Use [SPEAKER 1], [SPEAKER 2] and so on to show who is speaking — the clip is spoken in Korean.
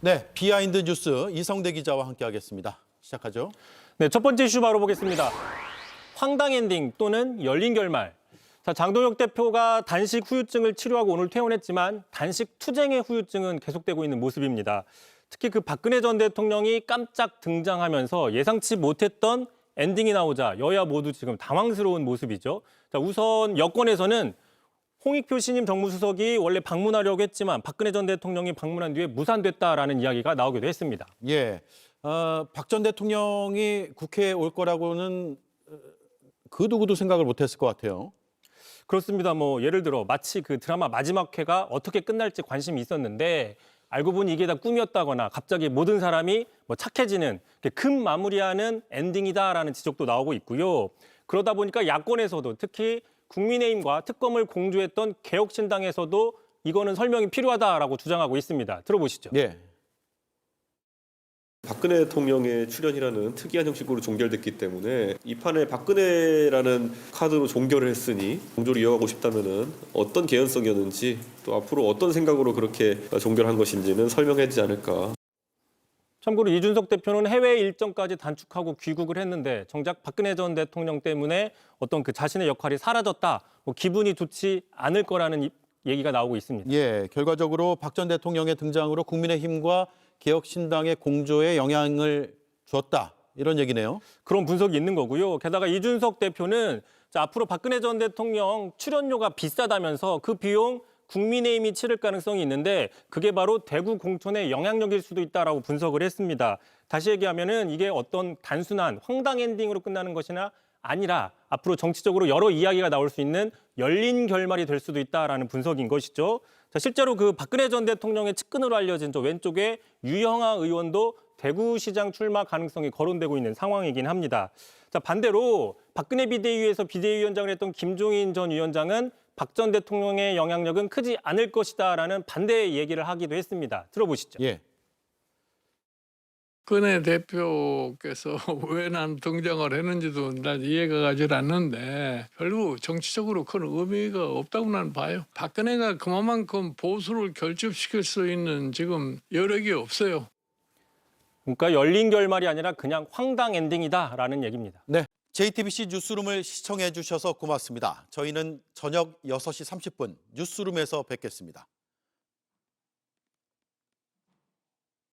[SPEAKER 1] 네, 비하인드 뉴스 이성대 기자와 함께하겠습니다. 시작하죠.
[SPEAKER 2] 네, 첫 번째 이슈 바로 보겠습니다. 황당 엔딩 또는 열린 결말. 자, 장동혁 대표가 단식 후유증을 치료하고 오늘 퇴원했지만 단식 투쟁의 후유증은 계속되고 있는 모습입니다. 특히 그 박근혜 전 대통령이 깜짝 등장하면서 예상치 못했던 엔딩이 나오자 여야 모두 지금 당황스러운 모습이죠. 자, 우선 여권에서는 홍익표 신임 정무수석이 원래 방문하려고 했지만 박근혜 전 대통령이 방문한 뒤에 무산됐다라는 이야기가 나오기도 했습니다.
[SPEAKER 1] 예, 박 전 대통령이 국회에 올 거라고는 그 누구도 생각을 못했을 것 같아요.
[SPEAKER 2] 그렇습니다. 뭐 예를 들어 마치 그 드라마 마지막 회가 어떻게 끝날지 관심이 있었는데 알고 보니 이게 다 꿈이었다거나 갑자기 모든 사람이 뭐 착해지는 급 마무리하는 엔딩이다라는 지적도 나오고 있고요. 그러다 보니까 야권에서도 특히 국민의힘과 특검을 공조했던 개혁신당에서도 이거는 설명이 필요하다라고 주장하고 있습니다. 들어보시죠.
[SPEAKER 1] 예.
[SPEAKER 3] 박근혜 대통령의 출연이라는 특이한 형식으로 종결됐기 때문에 이 판에 박근혜라는 카드로 종결을 했으니 공조를 이어가고 싶다면은 어떤 개연성이었는지 또 앞으로 어떤 생각으로 그렇게 종결한 것인지는 설명해야 되지 않을까.
[SPEAKER 2] 참고로 이준석 대표는 해외 일정까지 단축하고 귀국을 했는데 정작 박근혜 전 대통령 때문에 어떤 그 자신의 역할이 사라졌다, 뭐 기분이 좋지 않을 거라는 얘기가 나오고 있습니다.
[SPEAKER 1] 예, 결과적으로 박 전 대통령의 등장으로 국민의힘과 개혁신당의 공조에 영향을 줬다. 이런 얘기네요.
[SPEAKER 2] 그런 분석이 있는 거고요. 게다가 이준석 대표는 자, 앞으로 박근혜 전 대통령 출연료가 비싸다면서 그 비용 국민의힘이 치를 가능성이 있는데 그게 바로 대구 공천의 영향력일 수도 있다라고 분석을 했습니다. 다시 얘기하면은 이게 어떤 단순한 황당 엔딩으로 끝나는 것이나 아니라 앞으로 정치적으로 여러 이야기가 나올 수 있는 열린 결말이 될 수도 있다라는 분석인 것이죠. 자, 실제로 그 박근혜 전 대통령의 측근으로 알려진 저 왼쪽에 유영하 의원도 대구시장 출마 가능성이 거론되고 있는 상황이긴 합니다. 자, 반대로 박근혜 비대위에서 비대위원장을 했던 김종인 전 위원장은 박 전 대통령의 영향력은 크지 않을 것이다라는 반대의 얘기를 하기도 했습니다. 들어보시죠.
[SPEAKER 1] 예.
[SPEAKER 4] 박근혜 대표께서 왜 난 등장을 했는지도 난 이해가 가질 않는데 별로 정치적으로 큰 의미가 없다고 난 봐요. 박근혜가 그만큼 보수를 결집시킬 수 있는 지금 여력이 없어요.
[SPEAKER 2] 그러니까 열린 결말이 아니라 그냥 황당 엔딩이다라는 얘기입니다.
[SPEAKER 1] 네, JTBC 뉴스룸을 시청해 주셔서 고맙습니다. 저희는 저녁 6시 30분 뉴스룸에서 뵙겠습니다.